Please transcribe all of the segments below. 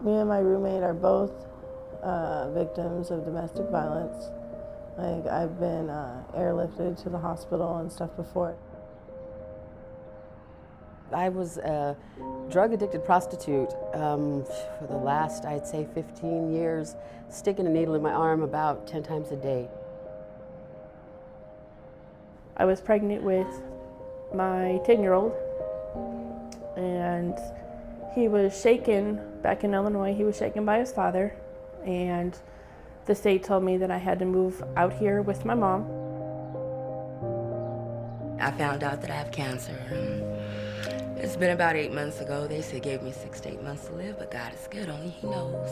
Me and my roommate are both victims of domestic violence. Like, I've been airlifted to the hospital and stuff before. I was a drug-addicted prostitute for the last, I'd say, 15 years, sticking a needle in my arm about 10 times a day. I was pregnant with my 10-year-old, and he was shaken back in Illinois. He was shaken by his father, and the state told me that I had to move out here with my mom. I found out that I have cancer. It's been about 8 months ago. They said gave me 6 to 8 months to live, but God is good, only He knows.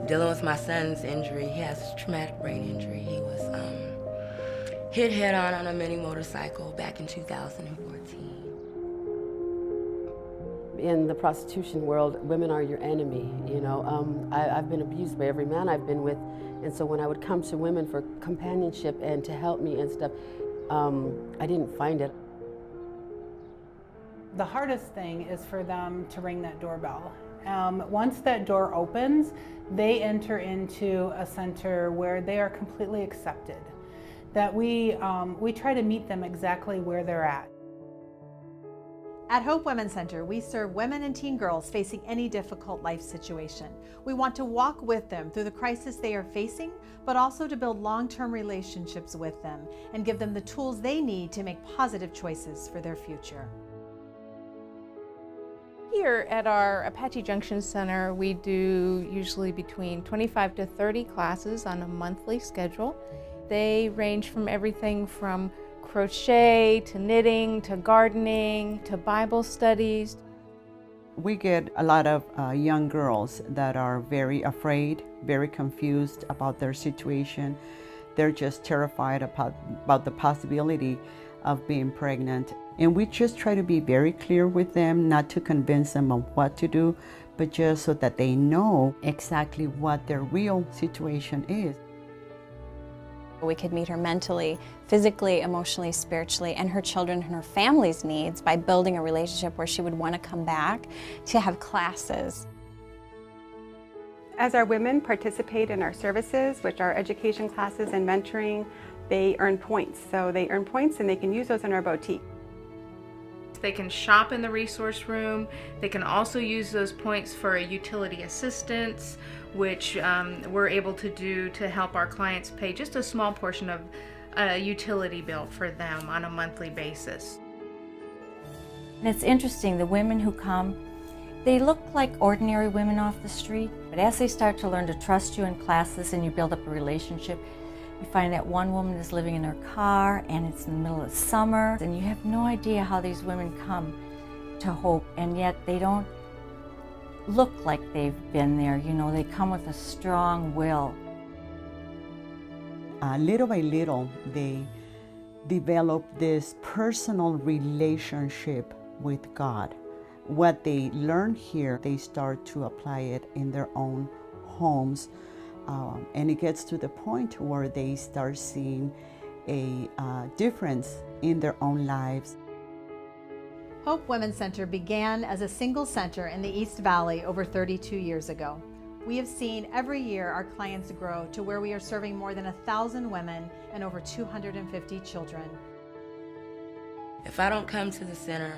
Dealing with my son's injury, he has a traumatic brain injury. He was hit head-on a mini motorcycle back in 2014. In the prostitution world, women are your enemy, you know. I've been abused by every man I've been with, and so when I would come to women for companionship and to help me and stuff, I didn't find it. The hardest thing is for them to ring that doorbell. Once that door opens, they enter into a center where they are completely accepted. That we try to meet them exactly where they're at. At Hope Women's Center, we serve women and teen girls facing any difficult life situation. We want to walk with them through the crisis they are facing, but also to build long-term relationships with them and give them the tools they need to make positive choices for their future. Here at our Apache Junction Center, we do usually between 25 to 30 classes on a monthly schedule. They range from everything from crochet to knitting to gardening to Bible studies. We get a lot of young girls that are very afraid, very confused about their situation. They're just terrified about the possibility of being pregnant. And we just try to be very clear with them, not to convince them of what to do, but just so that they know exactly what their real situation is. We could meet her mentally, physically, emotionally, spiritually, and her children and her family's needs by building a relationship where she would want to come back to have classes. As our women participate in our services, which are education classes and mentoring, they earn points. So they earn points and they can use those in our boutique. They can shop in the resource room. They can also use those points for a utility assistance, which we're able to do to help our clients pay just a small portion of a utility bill for them on a monthly basis. And it's interesting, the women who come, they look like ordinary women off the street, but as they start to learn to trust you in classes and you build up a relationship, you find that one woman is living in her car and it's in the middle of summer, and you have no idea how these women come to Hope, and yet they don't look like they've been there. You know, they come with a strong will. Little by little, they develop this personal relationship with God. What they learn here, they start to apply it in their own homes. And it gets to the point where they start seeing a difference in their own lives. Hope Women's Center began as a single center in the East Valley over 32 years ago. We have seen every year our clients grow to where we are serving more than 1,000 women and over 250 children. If I don't come to the center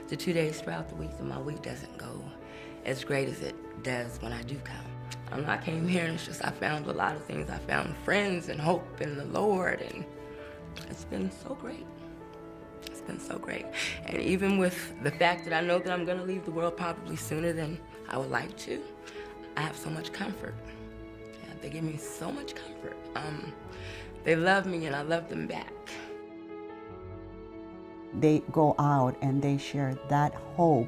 the 2 days throughout the week, then my week doesn't go as great as it does when I do come. I came here and it's just I found a lot of things. I found friends and hope in the Lord, and it's been so great. It's been so great. And even with the fact that I know that I'm going to leave the world probably sooner than I would like to, I have so much comfort. Yeah, they give me so much comfort. They love me and I love them back. They go out and they share that hope,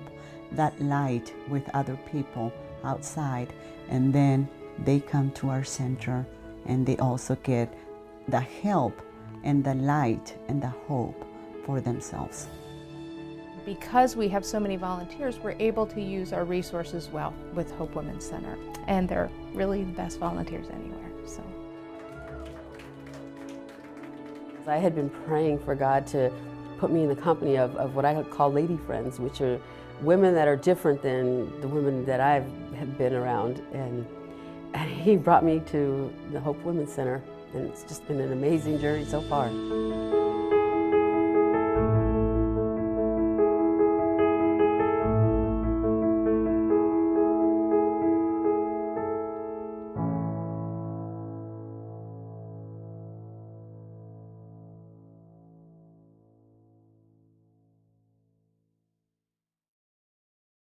that light with other people outside, and then they come to our center and they also get the help and the light and the hope for themselves. Because we have so many volunteers, we're able to use our resources well with Hope Women's Center, and they're really the best volunteers anywhere. So I had been praying for God to put me in the company of what I call lady friends, which are women that are different than the women that I have been around. And he brought me to the Hope Women's Center, and it's just been an amazing journey so far.